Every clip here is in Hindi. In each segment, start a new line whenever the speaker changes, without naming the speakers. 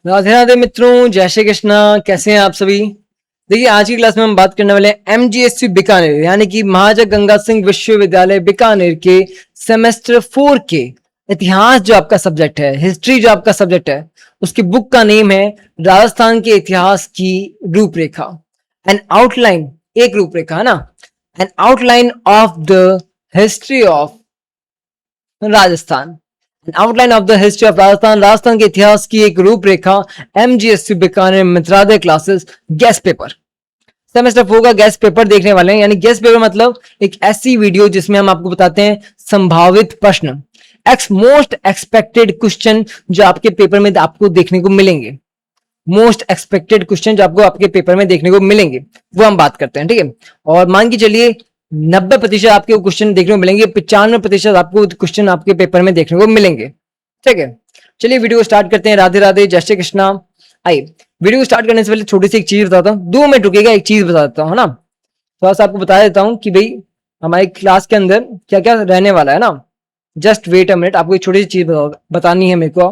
राधे राधे मित्रों, जय श्री कृष्णा। कैसे हैं आप सभी। देखिए, आज की क्लास में हम बात करने वाले हैं एमजीएससी बीकानेर यानी कि महाराजा गंगा सिंह विश्वविद्यालय बीकानेर के सेमेस्टर 4 के इतिहास जो आपका सब्जेक्ट है, हिस्ट्री जो आपका सब्जेक्ट है, उसकी बुक का नेम है राजस्थान के इतिहास की रूपरेखा। एन आउटलाइन, एक रूपरेखा है ना, an outline of the history of Rajasthan, outline of the history of Rajasthan, Rajasthan के इतिहास की एक रूपरेखा। एमजीएससी बीकानेर मित्रादय क्लासेस गेस्ट पेपर, सेमेस्टर 4 का गेस्ट पेपर देखने वाले हैं। यानी गेस्ट पेपर मतलब एक ऐसी वीडियो जिसमें हम आपको बताते हैं संभावित प्रश्न, मोस्ट एक्सपेक्टेड क्वेश्चन जो आपके पेपर में आपको देखने को मिलेंगे। मोस्ट एक्सपेक्टेड क्वेश्चन जो आपको आपके पेपर में देखने को मिलेंगे वो हम बात करते हैं, ठीक है। और मान के चलिए 90% आपके क्वेश्चन देखने को मिलेंगे, 95% आपको क्वेश्चन आपके पेपर में देखने को मिलेंगे, ठीक है। चलिए वीडियो स्टार्ट करते हैं। राधे राधे, जय श्री कृष्णा। आइए, वीडियो स्टार्ट करने से पहले छोटी सी एक चीज बताता हूँ, 2 मिनट रुकेगा, एक चीज बता देता हूँ, है ना। थोड़ा सा आपको बता देता हूँ कि भाई हमारी क्लास के अंदर क्या क्या रहने वाला है ना। जस्ट वेट अ मिनट, आपको एक छोटी सी चीज बतानी है मेरे को।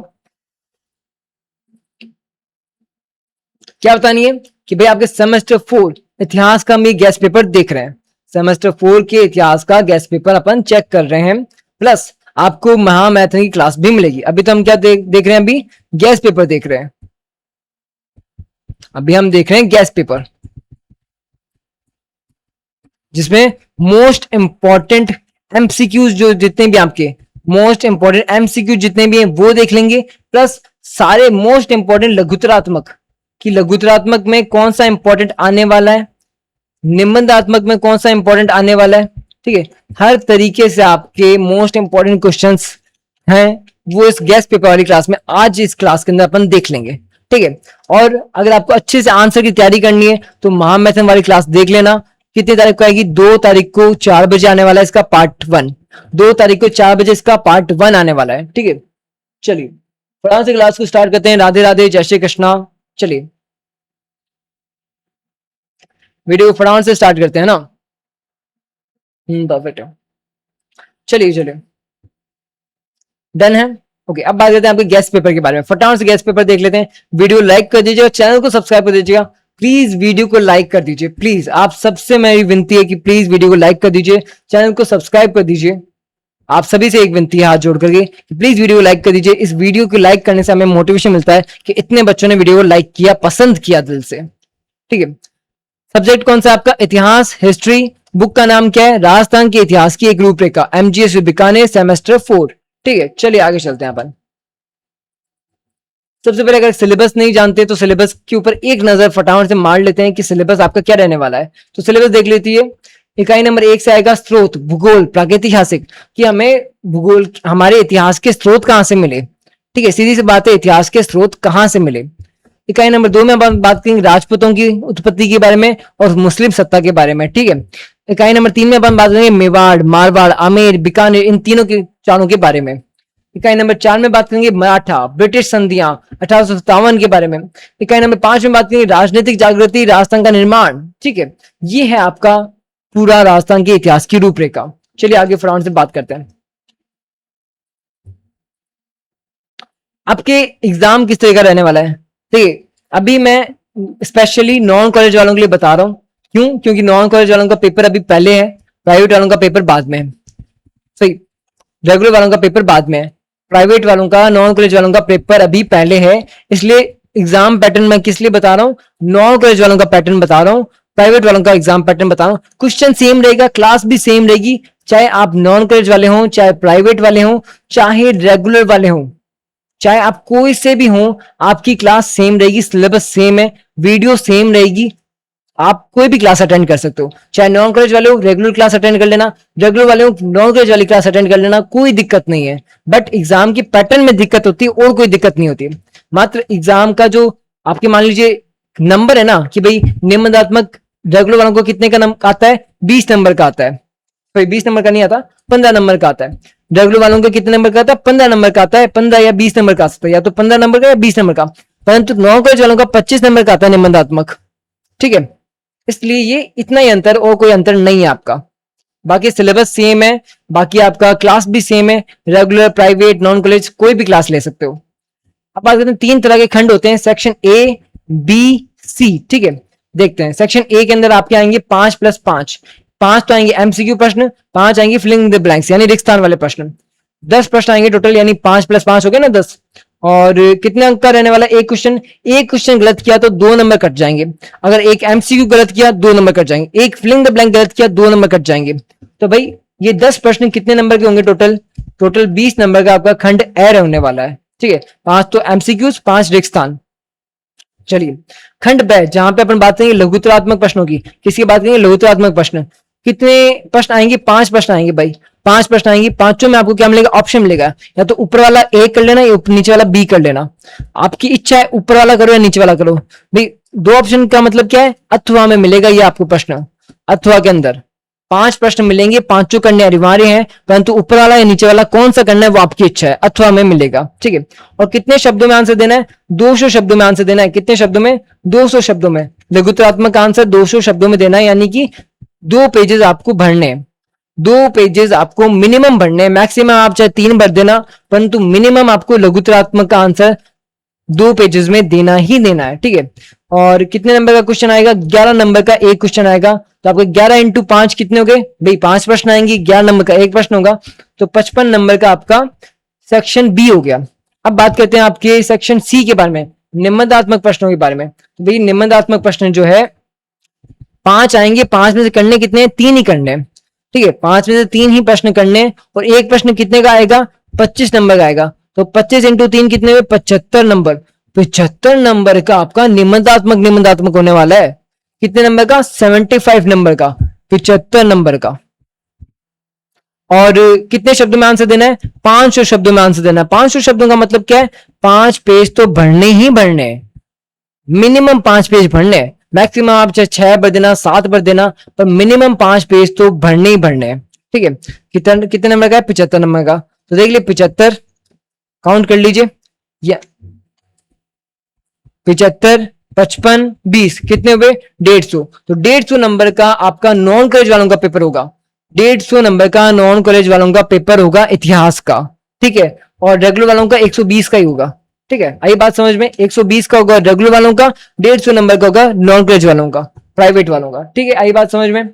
क्या बतानी है कि भाई आपके सेमेस्टर 4 इतिहास का हम ये गेस्ट पेपर देख रहे हैं। सेमेस्टर 4 के इतिहास का गेस्ट पेपर अपन चेक कर रहे हैं, प्लस आपको महामैथन की क्लास भी मिलेगी। अभी तो हम क्या देख रहे हैं, अभी गेस्ट पेपर देख रहे हैं। अभी हम देख रहे हैं गेस्ट पेपर जिसमें मोस्ट इंपॉर्टेंट एमसीक्यूज जो जितने भी आपके मोस्ट इंपॉर्टेंट एमसीक्यू जितने भी हैं वो देख लेंगे, प्लस सारे मोस्ट इंपॉर्टेंट लघुतरात्मक कि लघुतरात्मक में कौन सा इंपॉर्टेंट आने वाला है, निबंधात्मक में कौन सा इंपॉर्टेंट आने वाला है, ठीक है। हर तरीके से आपके मोस्ट इंपॉर्टेंट क्वेश्चंस हैं वो इस गेस्ट पेपर वाली क्लास में आज इस क्लास के अंदर अपन देख लेंगे, ठीक है। और अगर आपको अच्छे से आंसर की तैयारी करनी है तो महामैथन वाली क्लास देख लेना। कितनी तारीख को आएगी? 2 तारीख को 4 बजे आने वाला है इसका पार्ट 1। 2 तारीख को 4 बजे इसका पार्ट 1 आने वाला है, ठीक है। चलिए फटाफट से क्लास को स्टार्ट करते हैं। राधे राधे, जय श्री कृष्णा। चलिए वीडियो फटाफट से स्टार्ट करते हैं ना। परफेक्ट है। चलिए चलिए, डन है। ओके, अब बात करते हैं आपके गेस्ट पेपर के बारे में। फटाफट से गेस्ट पेपर देख लेते हैं। वीडियो लाइक कर दीजिएगा, चैनल को सब्सक्राइब कर दीजिएगा। प्लीज वीडियो को लाइक कर दीजिए, प्लीज आप सबसे मेरी विनती है कि प्लीज वीडियो को लाइक कर दीजिए, चैनल को सब्सक्राइब कर दीजिए। आप सभी से एक विनती है हाथ जोड़ करके, प्लीज वीडियो को लाइक कर दीजिए। इस वीडियो को लाइक करने से हमें मोटिवेशन मिलता है कि इतने बच्चों ने वीडियो को लाइक किया, पसंद किया दिल से, ठीक है। सब्जेक्ट कौन सा आपका? इतिहास, हिस्ट्री। बुक का नाम क्या है? राजस्थान के इतिहास की एक रूपरेखा, एमजीएससी बीकानेर, सेमेस्टर 4, ठीक है। चलिए आगे चलते हैं अपन। सबसे पहले अगर सिलेबस नहीं जानते तो सिलेबस के ऊपर एक नजर फटाफट से मार लेते हैं कि सिलेबस आपका क्या रहने वाला है। तो सिलेबस देख लेती है। इकाई नंबर 1 से आएगा स्रोत, भूगोल, प्रागैतिहासिक, कि हमें भूगोल हमारे इतिहास के स्रोत कहां से मिले, ठीक है। सीधी सी बात है, इतिहास के स्रोत कहां से मिले। इकाई नंबर 2 में बात करेंगे राजपूतों की उत्पत्ति के बारे में और मुस्लिम सत्ता के बारे में, ठीक है। इकाई नंबर 3 में अपन बात करेंगे मेवाड़, मारवाड़, आमेर, बीकानेर, इन तीनों के चारों के बारे में। इकाई नंबर 4 में बात करेंगे मराठा, ब्रिटिश संधियां 1857 के बारे में। इकाई नंबर 5 में बात करेंगे राजनीतिक जागृति, राजस्थान का निर्माण, ठीक है। ये है आपका पूरा राजस्थान के इतिहास की रूपरेखा। चलिए आगे फटाफट से बात करते हैं। आपके एग्जाम किस तरह का रहने वाला है, ठीक है। अभी मैं स्पेशली नॉन कॉलेज वालों के लिए बता रहा हूं। क्यों? क्योंकि नॉन कॉलेज वालों का पेपर अभी पहले है, प्राइवेट वालों का पेपर बाद में है, सही। रेगुलर वालों का पेपर बाद में है, प्राइवेट वालों का, नॉन कॉलेज वालों का पेपर अभी पहले है। इसलिए एग्जाम पैटर्न मैं किस लिए बता रहा हूँ? नॉन कॉलेज वालों का पैटर्न बता रहा हूँ, प्राइवेट वालों का एग्जाम पैटर्न बता रहा हूँ। क्वेश्चन सेम रहेगा, क्लास भी सेम रहेगी, चाहे आप नॉन कॉलेज वाले हों, चाहे प्राइवेट वाले हों, चाहे रेगुलर वाले हों, चाहे आप कोई से भी हों, आपकी क्लास सेम रहेगी, सिलेबस सेम है, वीडियो सेम रहेगी। आप कोई भी क्लास अटेंड कर सकते हो, चाहे नॉन कॉलेज वाले हो रेगुलर क्लास अटेंड कर लेना, रेगुलर वाले हो नॉन कॉलेज वाली क्लास अटेंड कर लेना, कोई दिक्कत नहीं है। बट एग्जाम की पैटर्न में दिक्कत होती है और कोई दिक्कत नहीं होती। मात्र एग्जाम का जो आपके मान लीजिए नंबर है ना, कि भाई निबंधात्मक रेगुलर वालों को कितने का नंबर आता है? 20 नंबर का आता है। तो 20 नंबर का नहीं आता, 15 नंबर का आता है। रेगुलर वालों को कितने नंबर का आता है? 15 नंबर का आता है। 15 या 20 नंबर का आ सकता है, या तो 15 नंबर का या 20 नंबर का। परंतु नॉन कॉलेज वालों का 25 नंबर का आता है निबंधात्मक, ठीक है। इसलिए ये इतना ही अंतर, और कोई अंतर नहीं है आपका। बाकी सिलेबस सेम है, बाकी आपका क्लास भी सेम है, रेगुलर, प्राइवेट, नॉन कॉलेज कोई भी क्लास ले सकते हो। अब बात करते हैं, 3 तरह के खंड होते हैं, सेक्शन ए, बी, सी। ठीक है, देखते हैं। सेक्शन ए के अंदर आपके आएंगे 5+5, 5 तो आएंगे एमसीक्यू प्रश्न, 5 आएंगे फिलिंग द ब्लैंक्स यानी रिक्त स्थान वाले प्रश्न। 10 प्रश्न आएंगे टोटल, यानी 5+5 हो गया ना 10। और कितने अंक का रहने वाला एक क्वेश्चन? एक क्वेश्चन गलत किया तो 2 नंबर कट जाएंगे। अगर एक एमसीक्यू गलत किया 2 नंबर कट जाएंगे। एक फिलिंग द ब्लैंक गलत किया 2 नंबर कट जाएंगे। तो भाई ये 10 प्रश्न कितने नंबर के होंगे? टोटल 20 नंबर का आपका खंड ए रहने वाला है। ठीक है, 5 तो एमसीक्यूज, 5 रिक्त स्थान। चलिए खंड ब, जहां पे अपन बात करेंगे लघुत्तरात्मक प्रश्नों की। किसकी बात करेंगे? लघुत्तरात्मक प्रश्न। कितने प्रश्न आएंगे? 5 प्रश्न आएंगे भाई, 5 प्रश्न आएंगे। पांचों में आपको क्या मिलेगा? ऑप्शन मिलेगा, या तो ऊपर वाला ए कर लेना या नीचे वाला बी कर लेना। आपकी इच्छा है ऊपर वाला करो या नीचे वाला करो। भाई 2 ऑप्शन का मतलब क्या है? अथवा में मिलेगा ये आपको प्रश्न। अथवा के अंदर 5 प्रश्न मिलेंगे, पांचों करने अनिवार्य हैं, परंतु ऊपर वाला या नीचे वाला कौन सा करना है वो आपकी इच्छा है। अथवा में मिलेगा। ठीक है, और कितने शब्दों में आंसर देना है? 200 शब्दों में आंसर देना है। कितने शब्दों में? 200 शब्दों में। लघुत्तरात्मक का आंसर 200 शब्दों में देना है, यानी कि 2 पेजेस आपको भरने हैं। 2 पेजेस आपको मिनिमम भरने हैं। मैक्सिमम आप चाहे 3 भर देना, परंतु मिनिमम आपको लघुत्तरात्मक का आंसर 2 पेजेस में देना ही देना है। ठीक है, और कितने नंबर का क्वेश्चन आएगा? 11 नंबर का एक क्वेश्चन आएगा। तो आपको 11 इंटू 5 कितने हो गए भाई? 5 प्रश्न आएंगे, 11 नंबर का एक प्रश्न होगा, तो 55 नंबर का आपका सेक्शन बी हो गया। अब बात करते हैं आपके सेक्शन सी के बारे में, निबंधात्मक प्रश्नों के बारे में। तो भाई निबंधात्मक प्रश्न जो है 5 आएंगे, 5 में से करने कितने हैं? 3 ही करने हैं। ठीक है, 5 में से 3 ही प्रश्न करने हैं, और एक प्रश्न कितने का आएगा? 25 नंबर का आएगा। तो 25 इंटू 3 कितने हुए? 75 नंबर। 75 नंबर का आपका निबंधात्मक होने वाला है। कितने नंबर का? 75 नंबर का, 75 नंबर का। और कितने शब्दों में आंसर देना है? 500 शब्दों में आंसर देना है। 500 शब्दों का मतलब क्या है? 5 पेज तो भरने ही भरने, मिनिमम 5 पेज भरने। मैक्सिमम आप चाहे 6 भर देना, 7 भर देना, पर मिनिमम 5 पेज तो भरने ही भरने हैं। ठीक है, कितने नंबर का है? 75 नंबर का। तो देख लीजिए 75, काउंट कर लीजिए, या 75, 55, 20 कितने हुए? 150। तो 150 नंबर का आपका नॉन कॉलेज वालों का पेपर होगा। 150 नंबर का नॉन कॉलेज वालों का पेपर होगा इतिहास का। ठीक है, और रेगुलर वालों का 120 का ही होगा। ठीक है, आई बात समझ में? 120 का होगा रेगुलर वालों का, 150 नंबर का होगा नॉन कॉलेज वालों का, प्राइवेट वालों का। ठीक है, आई बात समझ में?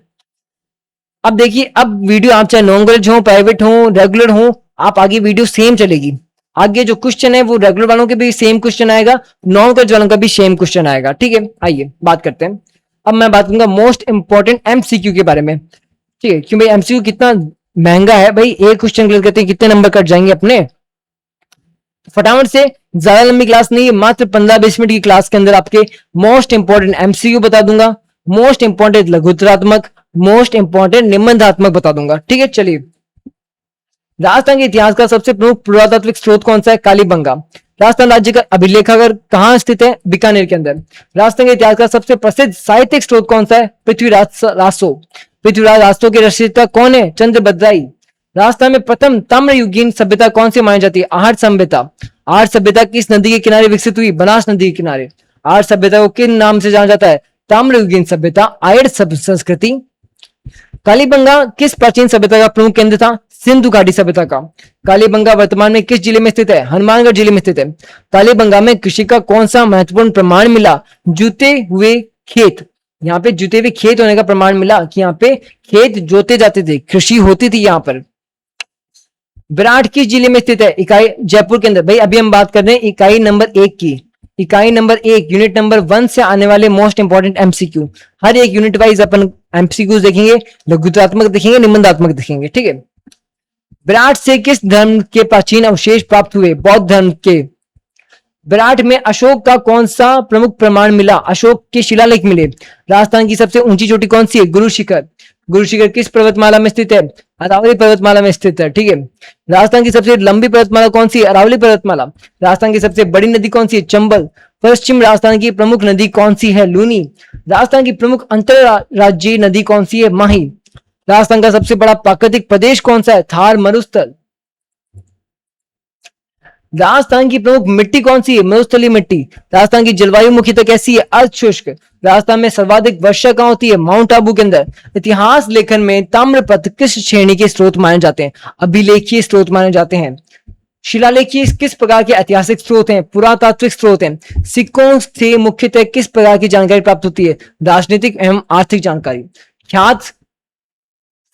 अब देखिए, अब वीडियो आप चाहे नॉन कॉलेज हो, प्राइवेट हो, रेगुलर हो, आप आगे वीडियो सेम चलेगी। आगे जो क्वेश्चन है वो रेगुलर वालों के भी सेम क्वेश्चन आएगा, नॉन कॉलेज वालों का भी सेम क्वेश्चन आएगा। ठीक है, आइए बात करते हैं। अब मैं बात करूंगा मोस्ट इंपॉर्टेंट एमसीक्यू के बारे में। ठीक है, क्यों भाई एमसीक्यू कितना महंगा है भाई, एक क्वेश्चन क्लियर करते हैं कितने नंबर कट जाएंगे अपने। फटाफट से, ज्यादा लंबी क्लास नहीं है, मात्र 15-20 मिनट की क्लास के अंदर आपके मोस्ट इंपॉर्टेंट एमसीक्यू बता दूंगा, मोस्ट इंपॉर्टेंट लघुत्तरात्मक, मोस्ट इंपॉर्टेंट निबंधात्मक बता दूंगा। ठीक है, चलिए। राजस्थान के इतिहास का सबसे प्रमुख पुरातात्विक स्रोत कौन सा है? कालीबंगा। राजस्थान राज्य का अभिलेखागार कहां स्थित है? बीकानेर के अंदर। राजस्थान के इतिहास का सबसे प्रसिद्ध साहित्यिक स्रोत कौन सा है? पृथ्वीराज रासो। पृथ्वीराज रासो के रचयिता कौन है? चंद्रभद्राई। राजस्थान में प्रथम ताम्रयुगीन सभ्यता कौन सी मानी जाती है? आर्य सभ्यता। आर्य सभ्यता किस नदी के किनारे विकसित हुई? बनास नदी के किनारे। आर्य सभ्यता को किन नाम से जाना जाता है? ताम्रयुगीन सभ्यता, आर्य संस्कृति। कालीबंगा किस प्राचीन सभ्यता का प्रमुख केंद्र था? सिंधु घाटी सभ्यता का। कालीबंगा वर्तमान में किस जिले में स्थित है? हनुमानगढ़ जिले में स्थित है। कालीबंगा में कृषि का कौन सा महत्वपूर्ण प्रमाण मिला? जुते हुए खेत। यहाँ पे जुते हुए खेत होने का प्रमाण मिला कि यहाँ पे खेत जोते जाते थे, कृषि होती थी यहाँ पर। विराट किस जिले में स्थित है? इकाई जयपुर के अंदर। भाई अभी हम बात कर रहे हैं इकाई नंबर 1 की। इकाई नंबर 1 यूनिट नंबर 1 से आने वाले मोस्ट इंपॉर्टेंट एमसीक्यू, हर एक यूनिट वाइज अपन एमसीक्यू देखेंगे, लघुत्तरात्मक देखेंगे, निबंधात्मक देखेंगे। ठीक है, विराट से किस धर्म के प्राचीन अवशेष प्राप्त हुए? बौद्ध धर्म के। विराट में अशोक का कौन सा प्रमुख प्रमाण मिला? अशोक के शिलालेख मिले। राजस्थान की सबसे ऊंची चोटी कौन सी है? गुरु शिखर। गुरु शिखर किस पर्वतमाला में स्थित है? अरावली पर्वतमाला में स्थित है। ठीक है, राजस्थान की सबसे लंबी पर्वतमाला कौन सी है? अरावली पर्वतमाला। राजस्थान की सबसे बड़ी नदी कौन सी है? चंबल। पश्चिम राजस्थान की प्रमुख नदी कौन सी है? लूनी। राजस्थान की प्रमुख अंतरराज्यीय नदी कौन सी है? माही। राजस्थान का सबसे बड़ा प्राकृतिक प्रदेश कौन सा है? थार मरुस्थल। राजस्थान की प्रमुख मिट्टी कौन सी है? मरुस्थलीय मिट्टी। राजस्थान की जलवायु मुख्यतः कैसी है? अर्ध शुष्क। राजस्थान में सर्वाधिक वर्षा कहां होती है? माउंट आबू के अंदर। इतिहास लेखन में ताम्रपत्र किस श्रेणी के स्रोत माने जाते हैं? अभिलेखीय स्रोत माने जाते हैं। शिलालेख किस प्रकार के ऐतिहासिक स्रोत हैं, पुरातात्विक स्रोत हैं। सिक्कों से मुख्यतः किस प्रकार की जानकारी प्राप्त होती है, राजनीतिक एवं आर्थिक जानकारी। ख्यात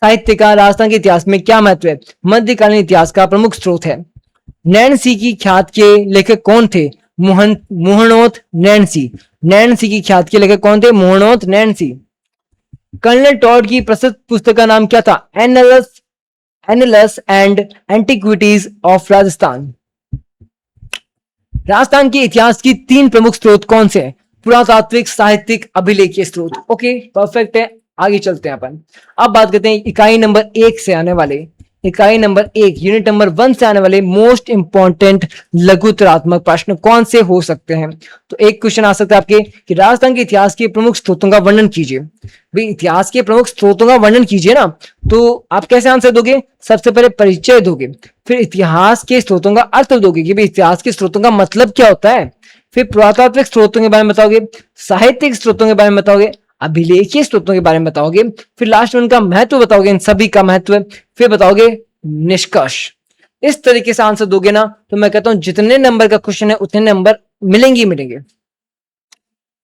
साहित्य का राजस्थान के इतिहास में क्या महत्व है, मध्यकालीन इतिहास का प्रमुख स्रोत है। नैन्सी की ख्यात के लेखक कौन थे, मोहनोत नैन्सी। नैन्सी की ख्यात के लेखक कौन थे, मोहनोत नैन्सी। कर्नल टॉड की प्रसिद्ध पुस्तक का नाम क्या था, annulus and antiquities of Rajasthan. Rajasthan के इतिहास की 3 प्रमुख स्रोत कौन से हैं, पुरातात्विक, साहित्यिक, अभिलेखीय स्रोत। ओके, परफेक्ट है। आगे चलते हैं अपन। अब बात करते हैं इकाई नंबर 1 से आने वाले, इकाई नंबर 1 यूनिट नंबर 1 से आने वाले मोस्ट इंपॉर्टेंट लघुतरात्मक प्रश्न कौन से हो सकते हैं। तो एक क्वेश्चन आ सकता है आपके कि राजस्थान के इतिहास के प्रमुख स्रोतों का वर्णन कीजिए। भाई इतिहास के प्रमुख स्रोतों का वर्णन कीजिए ना, तो आप कैसे आंसर दोगे, सबसे पहले परिचय दोगे, फिर इतिहास के स्रोतों का अर्थ दोगे कि भाई इतिहास के स्रोतों का मतलब क्या होता है, फिर पुरातात्विक स्रोतों के बारे में बताओगे, साहित्यिक स्रोतों के बारे में बताओगे, अभिलेखीय स्रोतों के बारे में बताओगे, फिर लास्ट में उनका महत्व बताओगे, इन सभी का महत्व, फिर बताओगे निष्कर्ष। इस तरीके से आंसर दोगे ना तो मैं कहता हूं जितने नंबर का क्वेश्चन है उतने नंबर मिलेंगे।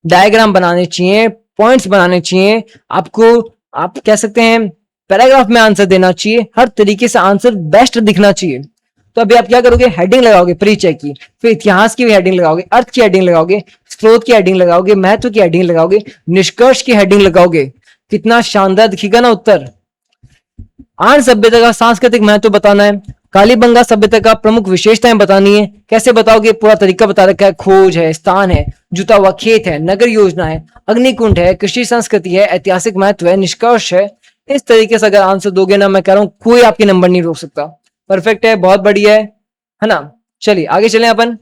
डायग्राम बनाने चाहिए, पॉइंट्स बनाने चाहिए आपको, आप कह सकते हैं पैराग्राफ में आंसर देना चाहिए, हर तरीके से आंसर बेस्ट दिखना चाहिए। तो अभी आप क्या करोगे, हेडिंग लगाओगे परिचय की, फिर इतिहास की भी हेडिंग लगाओगे, अर्थ की हेडिंग लगाओगे, स्रोत की हेडिंग लगाओगे, महत्व की हेडिंग लगाओगे, निष्कर्ष की हेडिंग लगाओगे। कितना शानदार दिखेगा ना उत्तर। आर्य सभ्यता का सांस्कृतिक महत्व बताना है, कालीबंगा सभ्यता का प्रमुख विशेषताएं बतानी है। कैसे बताओगे, पूरा तरीका बता रखा है, खोज है, स्थान है, जुता हुआ खेत है, नगर योजना है, अग्निकुंड है, कृषि संस्कृति है, ऐतिहासिक महत्व है, निष्कर्ष है। इस तरीके से अगर आंसर दोगे ना, मैं कह रहा हूं कोई आपके नंबर नहीं रोक सकता। परफेक्ट है, बहुत बढ़िया है ना। चलिए आगे चलें अपन,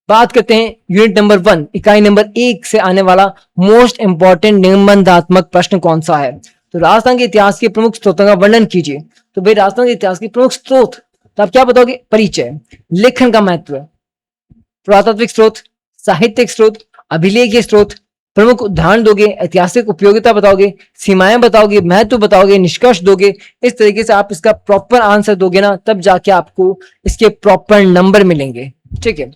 बात करते हैं यूनिट नंबर 1 इकाई नंबर 1 से आने वाला मोस्ट इंपॉर्टेंट निबंधात्मक प्रश्न कौन सा है। तो राजस्थान के इतिहास के प्रमुख स्रोतों का वर्णन कीजिए। तो भाई राजस्थान के इतिहास के प्रमुख स्रोत, तो आप क्या बताओगे, परिचय, लेखन का महत्व, पुरातात्विक स्रोत, साहित्यिक स्रोत, अभिलेखीय स्रोत, प्रमुख उदाहरण दोगे, ऐतिहासिक उपयोगिता बताओगे, सीमाएं बताओगे, महत्व बताओगे, निष्कर्ष दोगे। इस तरीके से आप इसका प्रॉपर आंसर दोगे ना, तब जाके आपको इसके प्रॉपर नंबर मिलेंगे। ठीक है,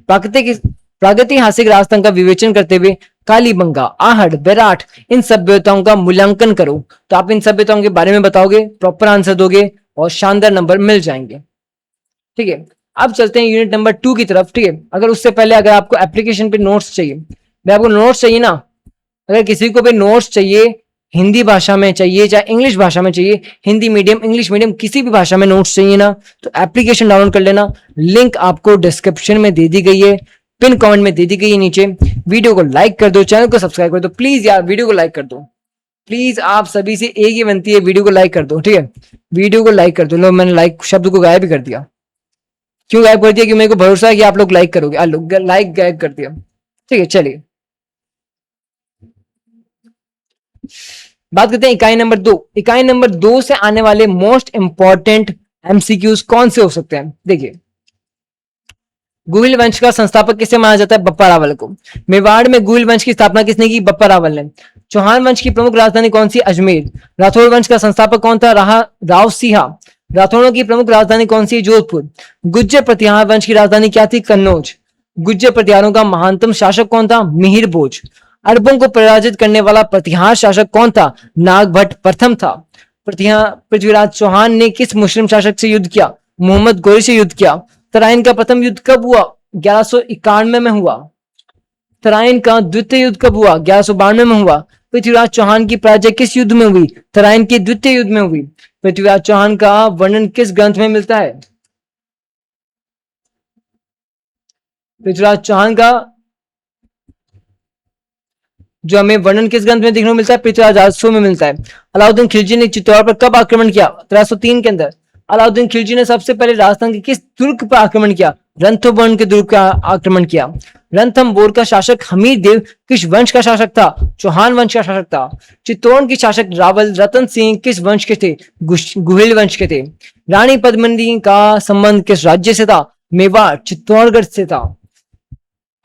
प्रागैतिहासिक राजस्थान का विवेचन करते हुए कालीबंगा, आहड़, बेराठ इन सभ्यताओं का मूल्यांकन करो। तो आप इन सभ्यताओं के बारे में बताओगे, प्रॉपर आंसर दोगे और शानदार नंबर मिल जाएंगे। ठीक है, अब चलते हैं यूनिट नंबर 2 की तरफ। ठीक है, अगर उससे पहले अगर आपको एप्लीकेशन पे नोट्स चाहिए, भाई आपको नोट्स चाहिए ना, अगर किसी को भी नोट्स चाहिए, हिंदी भाषा में चाहिए चाहे इंग्लिश भाषा में चाहिए, हिंदी मीडियम इंग्लिश मीडियम किसी भी भाषा में नोट्स चाहिए ना, तो एप्लीकेशन डाउनलोड कर लेना। लिंक आपको डिस्क्रिप्शन में दे दी गई है, पिन कमेंट में दे दी गई है नीचे। वीडियो को लाइक कर दो, चैनल को सब्सक्राइब कर दो, प्लीज यार वीडियो को लाइक कर दो प्लीज। आप सभी से एक ही विनती है, वीडियो को लाइक कर दो। ठीक है, वीडियो को लाइक कर दो। लो, मैंने लाइक शब्द को गायब भी कर दिया। क्यों गायब कर दिया, कि मेरे को भरोसा है कि आप लोग लाइक करोगे। लाइक गायब कर दिया। ठीक है, चलिए बात करते हैं इकाई नंबर 2। इकाई नंबर 2 से आने वाले मोस्ट इंपॉर्टेंट एमसीक्यूज कौन से हो सकते हैं। देखिए, गुहिल वंश का संस्थापक किसे माना जाता है, बप्पा रावल को। मेवाड़ में गुहिल वंश की स्थापना किसने की, बप्पा रावल ने। चौहान वंश की प्रमुख राजधानी कौन सी, अजमेर। राठौड़ वंश का संस्थापक कौन था, राव सिंहा। राठौड़ों की प्रमुख राजधानी कौन सी, जोधपुर। गुज्जर प्रतिहार वंश की राजधानी क्या थी, कन्नौज। गुज्जर प्रतिहारों का महानतम शासक कौन था, मिहिर भोज। अरबों को पराजित करने वाला प्रतिहार शासक कौन था, नागभट्ट प्रथम था। पृथ्वीराज चौहान ने किस मुस्लिम शासक से युद्ध किया, मोहम्मद गोरी से युद्ध किया। तराइन का प्रथम युद्ध कब हुआ, 1191 में हुआ। तराइन का द्वितीय युद्ध कब हुआ, 1192 में हुआ। पृथ्वीराज चौहान की पराजय किस युद्ध में हुई, तराइन के द्वितीय युद्ध में हुई। पृथ्वीराज चौहान का वर्णन किस ग्रंथ में मिलता है, पृथ्वीराज चौहान का जो हमें वर्णन किस ग्रंथ में देखने को मिलता है, पृथ्वीराज राजस्व में मिलता है। अलाउद्दीन खिलजी ने चित्तौड़ पर कब आक्रमण किया, 1303 के अंदर। अलाउद्दीन खिलजी ने सबसे पहले राजस्थान के किस दुर्ग पर आक्रमण किया, रणथंभौर के दुर्ग का आक्रमण किया। रणथंभौर का शासक हमीर देव किस वंश का शासक था, चौहान वंश का शासक था। चित्तौड़ के शासक रावल रतन सिंह किस वंश के थे, गुहिल वंश के थे। रानी पद्मिनी का संबंध किस राज्य से था, मेवाड़ चित्तौड़गढ़ से था।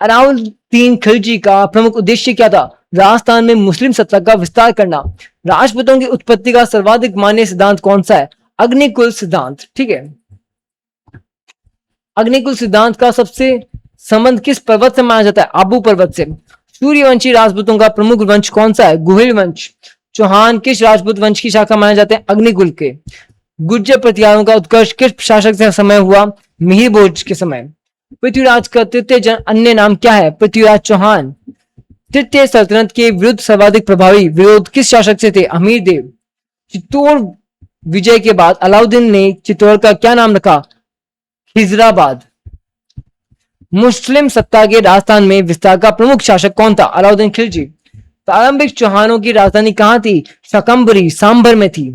अलाउद्दीन खिलजी का प्रमुख उद्देश्य क्या था, राजस्थान में मुस्लिम सत्ता का विस्तार करना। राजपूतों की उत्पत्ति का सर्वाधिक मान्य सिद्धांत कौन सा है, अग्निकुल सिद्धांत, ठीक है। अग्निकुल सिद्धांत का सबसे संबंध किस पर्वत से माना जाता है? आबू पर्वत से। सूर्यवंशी राजपूतों का प्रमुख वंश कौन सा है? गुहिल वंश। चौहान किस राजपूत वंश की शाखा माने जाते हैं? अग्निकुल के। गुर्जर प्रतिहारों का उत्कर्ष किस शासक से समय हुआ? मिहिर भोज के समय। पृथ्वीराज का तृतीय अन्य नाम क्या है? पृथ्वीराज चौहान। तृतीय सल्तनत के विरुद्ध सर्वाधिक प्रभावी विरोध किस शासक से थे? अमीर देव। चित्तौड़ विजय के बाद अलाउद्दीन ने चित्तौड़ का क्या नाम रखा? खिजराबाद। मुस्लिम सत्ता के राजस्थान में विस्तार का प्रमुख शासक कौन था? अलाउद्दीन खिलजी। प्रारंभिक चौहानों की राजधानी कहां थी? शकंबरी सांभर में थी।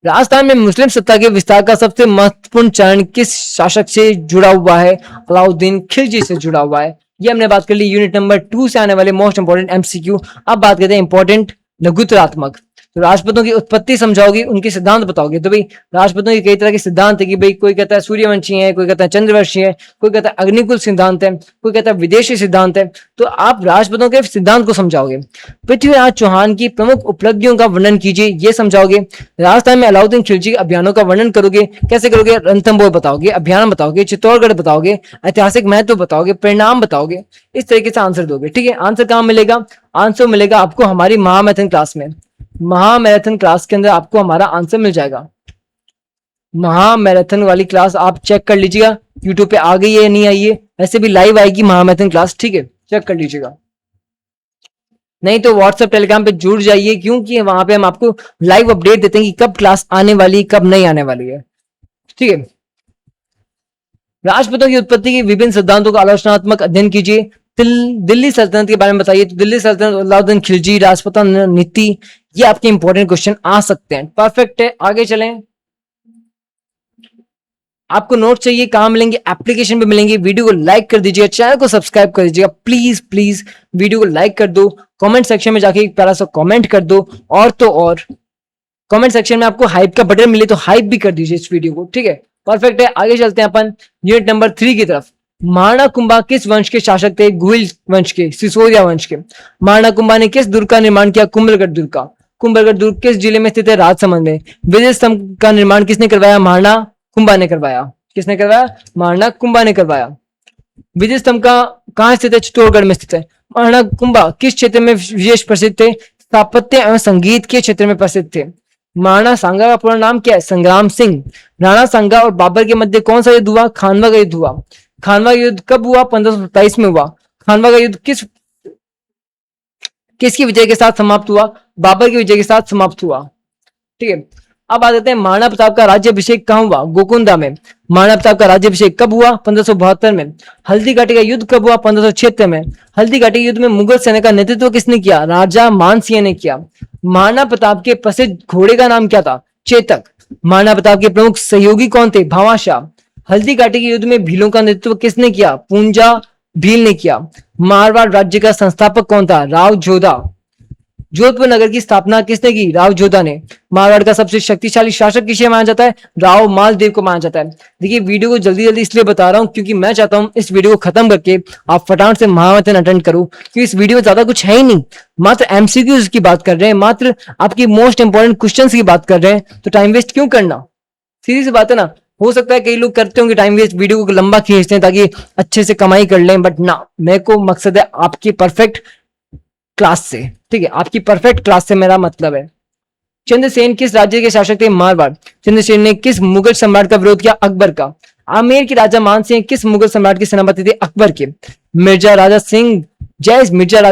राजस्थान में मुस्लिम सत्ता के विस्तार का सबसे महत्वपूर्ण चरण किस शासक से जुड़ा हुआ है? अलाउद्दीन खिलजी से जुड़ा हुआ है। ये हमने बात कर ली यूनिट नंबर 2 से आने वाले मोस्ट इंपोर्टेंट एमसीक्यू। अब बात करते हैं इंपॉर्टेंट लघुतरात्मक। तो राजपूतों की उत्पत्ति समझाओगे, उनके सिद्धांत बताओगे। तो भाई राजपूतों के कई तरह के सिद्धांत है कि भाई कोई कहता है सूर्यवंशी है, कोई कहता है चंद्रवंशी है, कोई कहता है अग्निकुल सिद्धांत है, कोई कहता है विदेशी सिद्धांत है। तो आप राजपूतों के सिद्धांत को समझाओगे। पृथ्वीराज चौहान की प्रमुख उपलब्धियों का वर्णन कीजिए, ये समझाओगे। राजस्थान में अलाउद्दीन खिलजी के अभियानों का वर्णन करोगे, कैसे करोगे? रणथंबोर बताओगे, अभियान बताओगे, चित्तौड़गढ़ बताओगे, ऐतिहासिक महत्व बताओगे, परिणाम बताओगे। इस तरीके से आंसर दोगे, ठीक है। आंसर कहां मिलेगा? आंसर मिलेगा आपको हमारी महामैथन क्लास में। महामैराथन क्लास के अंदर आपको हमारा आंसर मिल जाएगा। महामैराथन वाली क्लास आप चेक कर लीजिएगा, यूट्यूब पे आ गई है नहीं आई है। ऐसे भी लाइव आएगी महामैराथन क्लास, ठीक है, चेक कर लीजिएगा। नहीं तो व्हाट्सएप टेलीग्राम पे जुड़ जाइए, क्योंकि वहां पे हम आपको लाइव अपडेट देते हैं कि कब क्लास आने वाली, कब नहीं आने वाली है, ठीक है। राजपूतों की उत्पत्ति के विभिन्न सिद्धांतों का आलोचनात्मक अध्ययन कीजिए। दिल्ली सल्तनत के बारे में बताइए। तो दिल्ली सल्तनत, अलाउद्दीन खिलजी, राजपूताना नीति, ये आपके इंपॉर्टेंट क्वेश्चन आ सकते हैं। परफेक्ट है, आगे चलें। आपको नोट चाहिए, कहां मिलेंगे? एप्लीकेशन पे मिलेंगे। वीडियो को लाइक कर दीजिएगा, चैनल को सब्सक्राइब कर दीजिएगा, प्लीज प्लीज वीडियो को लाइक कर दो। कमेंट सेक्शन में जाके एक प्यारा सा कमेंट कर दो, और तो और कमेंट सेक्शन में आपको हाइप का बटन मिले तो हाइप भी कर दीजिए इस वीडियो को, ठीक है। परफेक्ट है, आगे चलते हैं अपन यूनिट नंबर 3 की तरफ। महाराणा कुंभा किस वंश के शासक थे? गुहिल वंश के, सिसोदिया वंश के। महाराणा कुंभा ने किस दुर्ग का निर्माण किया? कुंभलगढ़ दुर्ग का। कुंभलगढ़ दुर्ग किस जिले में स्थित है? राजसमंद में। विजय स्तंभ का निर्माण किसने करवाया? महाराणा कुंभा ने करवाया। किसने करवाया? महाराणा कुंभा ने करवाया। विजय स्तंभ का कहां स्थित है? चित्तौड़गढ़ में स्थित है। महाराणा कुंभा किस क्षेत्र में विशेष प्रसिद्ध थे? स्थापत्य एवं संगीत के क्षेत्र में प्रसिद्ध थे। महाराणा सांगा का पूरा नाम क्या है? संग्राम सिंह। राणा सांगा और बाबर के मध्य कौन सा युद्ध हुआ? खानवा का युद्ध हुआ। खानवा युद्ध कब हुआ? 1527 में हुआ। खानवा का युद्ध किसकी विजय के साथ समाप्त हुआ? बाबर की विजय के साथ समाप्त हुआ, ठीक है। अब आ जाते हैं महाराणा प्रताप का राज्याभिषेक कहां हुआ? गोकुंदा में। महाराणा प्रताप का राज्याभिषेक कब हुआ? 1572 में। हल्दी घाटी का युद्ध कब हुआ? 1576 में। हल्दी घाटी युद्ध में मुगल सेना का नेतृत्व किसने किया? राजा मानसिंह ने किया। महाराणा प्रताप के प्रसिद्ध घोड़े का नाम क्या था? चेतक। महाराणा प्रताप के प्रमुख सहयोगी कौन थे? भामाशाह। हल्दी घाटी के युद्ध में भीलों का नेतृत्व किसने किया? पूंजा भील ने किया। मारवाड़ राज्य का संस्थापक कौन था? राव जोधा। जोधपुर नगर की स्थापना किसने की? राव जोधा ने। मारवाड़ का सबसे शक्तिशाली शासक किसे माना जाता है? राव मालदेव को माना जाता है। देखिए वीडियो को जल्दी जल्दी इसलिए बता रहा हूं क्योंकि मैं चाहता हूं इस वीडियो को खत्म करके आप फटाफट से महामैथन अटेंड करो, क्योंकि इस वीडियो में ज्यादा कुछ है ही नहीं, मात्र एमसीक्यूज की बात कर रहे हैं, मात्र आपकी मोस्ट इंपोर्टेंट क्वेश्चंस की बात कर रहे हैं, तो टाइम वेस्ट क्यों करना? सीधी सी बात है ना। हो सकता है कई लोग करते होंगे टाइम वेस्ट, वीडियो को लंबा खींचते हैं ताकि अच्छे से कमाई कर लें, बट ना, मेरे को मकसद है आपकी परफेक्ट क्लास से, ठीक है, आपकी परफेक्ट क्लास से मेरा मतलब है। चंद्रसेन किस राज्य के शासक थे? मारवाड़। चंद्रसेन ने किस मुगल सम्राट का विरोध किया? अकबर का। आमेर के राजा मानसिंह किस मुगल सम्राट के सेनापति थे? अकबर के। मिर्जा राजा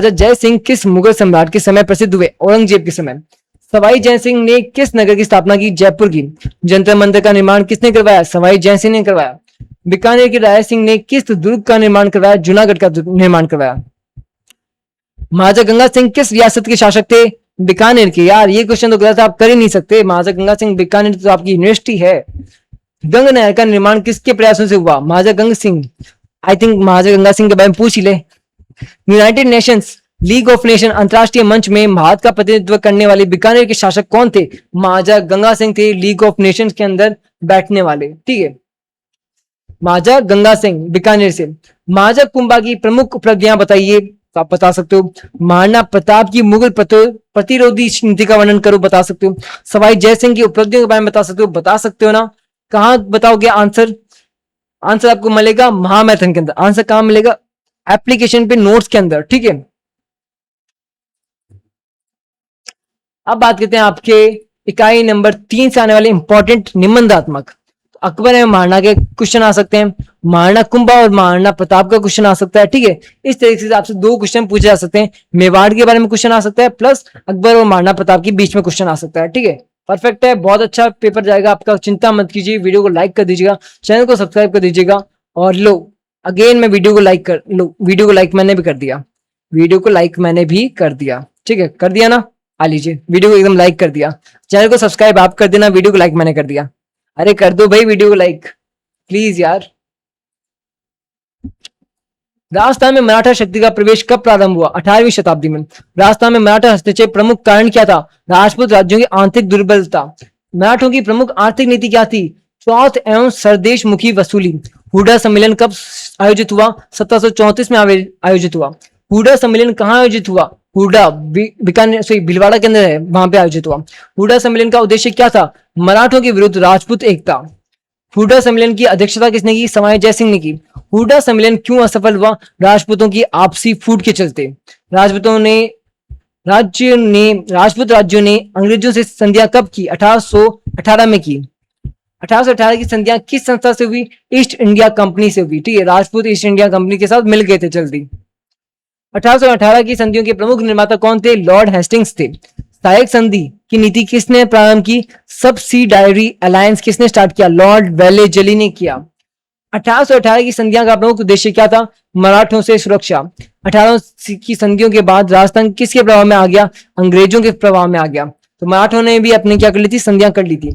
जय सिंह किस मुगल सम्राट के समय प्रसिद्ध हुए? औरंगजेब के समय। सवाई जय सिंह ने किस नगर की स्थापना की? जयपुर की। जंतर मंतर का निर्माण किसने करवाया? सवाई जय सिंह ने करवाया। बीकानेर के राय सिंह ने किस दुर्ग का निर्माण करवाया? जूनागढ़ का निर्माण करवाया। महाराजा गंगा सिंह किस रियासत के शासक थे? बीकानेर के। यार ये क्वेश्चन तो गलत आप कर ही नहीं सकते, महाराजा गंगा सिंह बीकानेर तो आपकी यूनिवर्सिटी है। गंग नहर का निर्माण किसके प्रयासों से हुआ? महाराजा गंगा सिंह। आई थिंक महाराजा गंगा सिंह के बारे में पूछ ही ले। United Nations league of nation अंतरराष्ट्रीय मंच में भारत का प्रतिनिधित्व करने वाले बीकानेर के शासक कौन थे? महाराजा गंगा सिंह थे, लीग ऑफ नेशंस के अंदर बैठने वाले, ठीक है, महाराजा गंगा सिंह बीकानेर से। महाराजा कुंभा की प्रमुख उपलब्धियां बताइए। तो आप बता सकते हो। महाराणा प्रताप की मुगल प्रतिरोधी नीति का वर्णन करो, बता सकते हो। सवाई जय सिंह की उपलब्धियों के बारे में बता सकते हो, बता सकते हो ना। कहाँ बताओगे आंसर? आंसर आपको मिलेगा महामैथन के अंदर। आंसर कहाँ मिलेगा? एप्लीकेशन पे नोट्स के अंदर, ठीक है। अब बात करते हैं आपके इकाई नंबर 3 से आने वाले इंपॉर्टेंट निबंधात्मक। अकबर एवं महाराणा के क्वेश्चन आ सकते हैं, महाराणा कुंभा और महाराणा प्रताप का क्वेश्चन आ सकता है, ठीक है। इस तरीके से आपसे 2 क्वेश्चन पूछे जा सकते हैं। मेवाड़ के बारे में क्वेश्चन आ सकता है, प्लस अकबर और महाराणा प्रताप के बीच में क्वेश्चन आ सकता है, ठीक है। परफेक्ट है, बहुत अच्छा पेपर जाएगा आपका, चिंता मत कीजिए। वीडियो को लाइक कर दीजिएगा, चैनल को सब्सक्राइब कर दीजिएगा। और लो अगेन मैं वीडियो को लाइक कर लो, वीडियो को लाइक मैंने भी कर दिया, वीडियो को लाइक मैंने भी कर दिया, ठीक है, कर दिया ना। आ लीजिए, वीडियो को एकदम लाइक कर दिया, चैनल को सब्सक्राइब आप कर देना, वीडियो को लाइक मैंने कर दिया। अरे कर दो भाई वीडियो को लाइक, प्लीज यार। राजस्थान में मराठा शक्ति का प्रवेश कब प्रारंभ हुआ? 18वीं शताब्दी में। राजस्थान में मराठा हस्तक्षेप प्रमुख कारण क्या था? राजपूत राज्यों की आंतरिक दुर्बलता। मराठों की प्रमुख आर्थिक नीति क्या थी? चौथ एवं सरदेश मुखी वसूली। हुडा सम्मेलन कब आयोजित हुआ? 1734 में आयोजित हुआ। हुडा सम्मेलन कहाँ आयोजित हुआ? हुडा बीकानेर सॉरी भीलवाड़ा के अंदर है, वहां पे आयोजित हुआ। हुडा सम्मेलन का उद्देश्य क्या था? मराठों के विरुद्ध राजपूत एकता। हुडा सम्मेलन की अध्यक्षता किसने की? सवाई जय सिंह ने की। हुडा सम्मेलन क्यों असफल हुआ? राजपूतों की आपसी फूट के चलते। राजपूत राज्यों ने अंग्रेजों से संधियां कब की? 1818 में की। 1818 की संधियां किस संस्था से हुई? ईस्ट इंडिया कंपनी से हुई, ठीक है। राजपूत ईस्ट इंडिया कंपनी के साथ मिल गए थे जल्दी। 1818 की संधियों के प्रमुख निर्माता कौन थे? लॉर्ड हेस्टिंग्स थे। सहायक संधि की नीति किसने प्रारंभ की? सब्सिडायरी अलायंस किसने स्टार्ट किया? लॉर्ड वेलेजली ने किया। 1818 की संधियां का प्रमुख उद्देश्य क्या था? मराठों से सुरक्षा। 18 की संधियों के बाद राजस्थान किसके प्रभाव में आ गया? अंग्रेजों के प्रभाव में आ गया। तो मराठों ने भी अपने क्या कर ली थी? संधियां कर ली थी।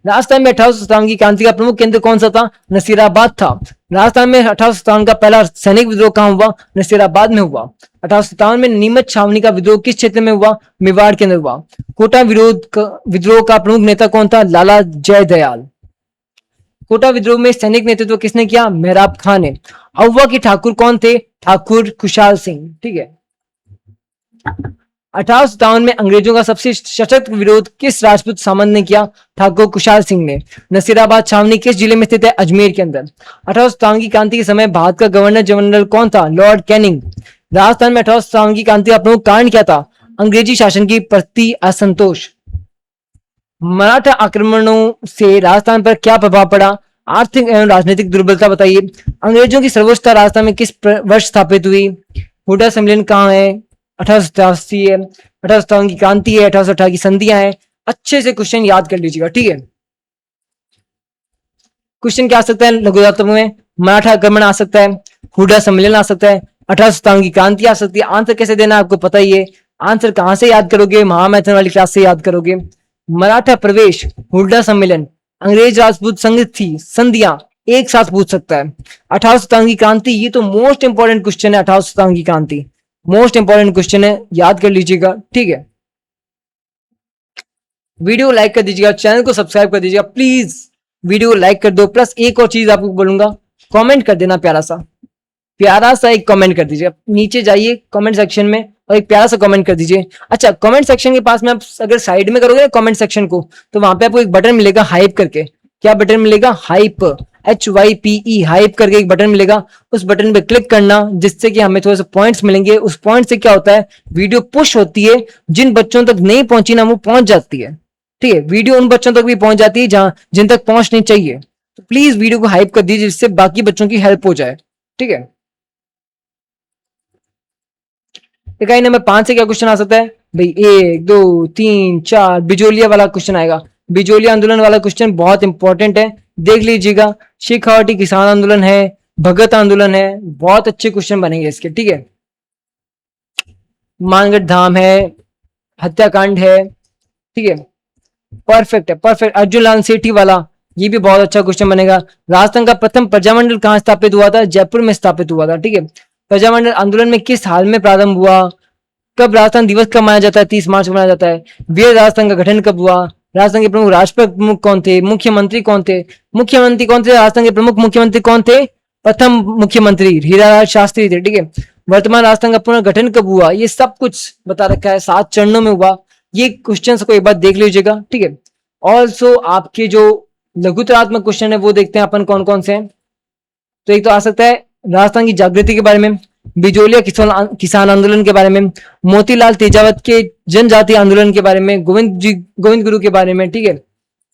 राजस्थान में 1857 की क्रांति का प्रमुख केंद्र कौन सा था? नसीराबाद था। राजस्थान में 1857 का पहला सैनिक विद्रोह कहां हुआ? नसीराबाद में हुआ। 1857 में नीमच छावनी का विद्रोह किस क्षेत्र में हुआ? मेवाड़ के अंदर हुआ। कोटा विद्रोह का प्रमुख नेता कौन था? लाला जयदयाल। कोटा विद्रोह में सैनिक नेतृत्व किसने किया? मेहराब खान ने। अहुआ के ठाकुर कौन थे? ठाकुर खुशहाल सिंह, ठीक है। 1857 में अंग्रेजों का सबसे सशक्त विरोध किस राजपूत सामंत ने किया? ठाकुर खुशहाल सिंह ने। नसीराबाद छावनी किस जिले में स्थित है? अजमेर के अंदर। 1857 की क्रांति के समय भारत का गवर्नर जनरल कौन था? Lord Canning. राजस्थान में 1857 की क्रांति का प्रमुख कारण क्या था? अंग्रेजी शासन की प्रति असंतोष। मराठा आक्रमणों से राजस्थान पर क्या प्रभाव पड़ा? आर्थिक एवं राजनीतिक दुर्बलता बताइए। अंग्रेजों की सर्वोच्चता राजस्थान में किस वर्ष स्थापित हुई? हुडा सम्मेलन कहाँ है? 1887 है। 1857 की क्रांति है। 1818 की संधियां है। अच्छे से क्वेश्चन याद कर लीजिएगा, ठीक है। क्वेश्चन क्या आ सकता है लघुदात्मक में? मराठा आक्रमण आ सकता है, हुडा सम्मेलन आ सकता है, 1857 की क्रांति आ सकती है। आंसर कैसे देना आपको पता ही है। आंसर कहां से याद करोगे? महामैथन वाली क्लास से याद करोगे। मराठा प्रवेश, हुडा सम्मेलन, अंग्रेज राजपूत संघ थी, संधियां एक साथ पूछ सकता है। 1857 की क्रांति, ये तो मोस्ट इंपॉर्टेंट क्वेश्चन है। 1857 की क्रांति मोस्ट इंपॉर्टेंट क्वेश्चन है, याद कर लीजिएगा, ठीक है। वीडियो लाइक कर दीजिएगा, चैनल को सब्सक्राइब कर दीजिएगा, प्लीज वीडियो को लाइक कर दो। प्लस एक और चीज आपको बोलूंगा, कमेंट कर देना प्यारा सा एक कमेंट कर दीजिए। नीचे जाइए कमेंट सेक्शन में और एक प्यारा सा कमेंट कर दीजिए। अच्छा, कमेंट सेक्शन के पास में आप अगर साइड में करोगे कमेंट सेक्शन को, तो वहां पे आपको एक बटन मिलेगा हाइप करके। क्या बटन मिलेगा? हाइप, HYPE, हाइप करके एक बटन मिलेगा। उस बटन पे क्लिक करना, जिससे कि हमें थोड़े से पॉइंट्स मिलेंगे। उस पॉइंट से क्या होता है, वीडियो पुश होती है, जिन बच्चों तक नहीं पहुंची ना वो पहुंच जाती है, ठीक है। वीडियो उन बच्चों तक भी पहुंच जाती है जहां जिन तक पहुंचनी चाहिए। तो प्लीज वीडियो को हाइप कर दीजिए, जिससे बाकी बच्चों की हेल्प हो जाए, ठीक है। इकाई नंबर 5 से क्या क्वेश्चन आ सकता है भाई? 1 2 3 4 बिजोलिया वाला क्वेश्चन आएगा। बिजोलिया आंदोलन वाला क्वेश्चन बहुत इंपॉर्टेंट है, देख लीजिएगा। शेखावटी किसान आंदोलन है, भगत आंदोलन है, बहुत अच्छे क्वेश्चन बनेंगे इसके, ठीक है। मानगढ़ धाम है, हत्याकांड है, ठीक है। परफेक्ट है, परफेक्ट। अर्जुन लाल सेठी वाला, ये भी बहुत अच्छा क्वेश्चन बनेगा। राजस्थान का प्रथम प्रजामंडल कहाँ स्थापित हुआ था? जयपुर में स्थापित हुआ था, ठीक है। प्रजामंडल आंदोलन में किस हाल में प्रारंभ हुआ? कब राजस्थान दिवस कब मनाया जाता है? 30 मार्च को मनाया जाता है। वीर राजस्थान का गठन कब हुआ? राजस्थान के प्रमुख राष्ट्रपति प्रमुख कौन थे? मुख्यमंत्री कौन थे? मुख्यमंत्री कौन थे? राजस्थान के प्रमुख मुख्यमंत्री कौन थे? प्रथम मुख्यमंत्री हीरालाल शास्त्री थे, ठीक है। वर्तमान राजस्थान का पुनर्गठन कब हुआ, ये सब कुछ बता रखा है, 7 चरणों में हुआ। ये क्वेश्चंस को एक बार देख लीजिएगा, ठीक है। ऑल्सो आपके जो लघुतरात्मक क्वेश्चन है वो देखते हैं अपन कौन कौन से हैं। तो एक तो आ सकता है राजस्थान की जागृति के बारे में, बिजोलिया किसान आंदोलन के बारे में, मोतीलाल तेजावत के जनजातीय आंदोलन के बारे में, गोविंद गुरु के बारे में, ठीक है।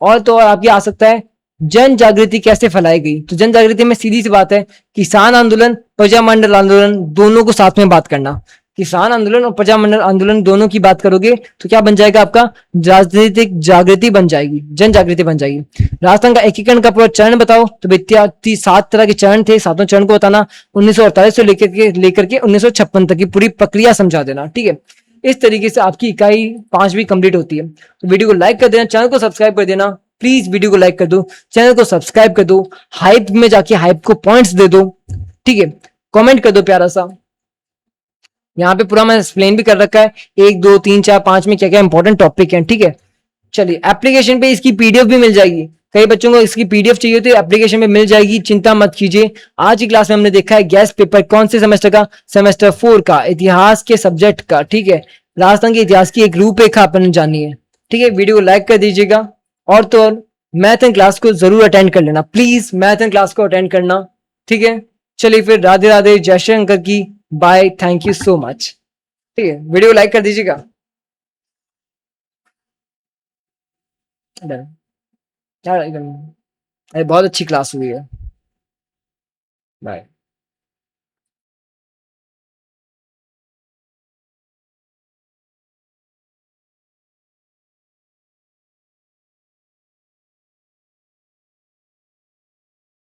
और तो और आपके आ सकता है जन जागृति कैसे फैलाई गई। तो जन जागृति में सीधी सी बात है, किसान आंदोलन, प्रजामंडल आंदोलन दोनों को साथ में बात करना। किसान आंदोलन और प्रजामंडल आंदोलन दोनों की बात करोगे तो क्या बन जाएगा आपका, राजनीतिक जागृति बन जाएगी, जन जागृति बन जाएगी। राजस्थान का एकीकरण का पूरा चरण बताओ, तो विद्यार्थी 7 तरह के चरण थे, सातों चरण को बताना। 1948 से लेकर के 1956 तक की पूरी प्रक्रिया समझा देना, ठीक है। इस तरीके से आपकी इकाई 5वीं कंप्लीट होती है। तो वीडियो को लाइक कर देना, चैनल को सब्सक्राइब कर देना, प्लीज वीडियो को लाइक कर दो, चैनल को सब्सक्राइब कर दो, हाइप में जाके हाइप को पॉइंट्स दे दो, ठीक है। कमेंट कर दो प्यारा सा। यहाँ पे पूरा मैं एक्सप्लेन भी कर रखा है 1 2 3 4 5 में क्या क्या इंपॉर्टेंट टॉपिक है, ठीक है। चलिए एप्लीकेशन पे इसकी पीडीएफ भी मिल जाएगी, कई बच्चों को इसकी पीडीएफ चाहिए तो एप्लीकेशन में मिल जाएगी, चिंता मत कीजिए। आज की क्लास में हमने देखा है गैस पेपर कौन से सेमेस्टर का, सेमेस्टर 4 का, इतिहास के सब्जेक्ट का, ठीक है। राजस्थान के इतिहास की एक रूपरेखा अपन जानी है, ठीक है। वीडियो को लाइक कर दीजिएगा, और तो और मैथ एंड क्लास को जरूर अटेंड कर लेना, प्लीज मैथ एंड क्लास को अटेंड करना, ठीक है। चलिए फिर राधे राधे, जय श्री शंकर की, bye, thank you so much, ठीक है। वीडियो को लाइक कर दीजिएगा। यार अरे बहुत अच्छी क्लास हुई है। बाय।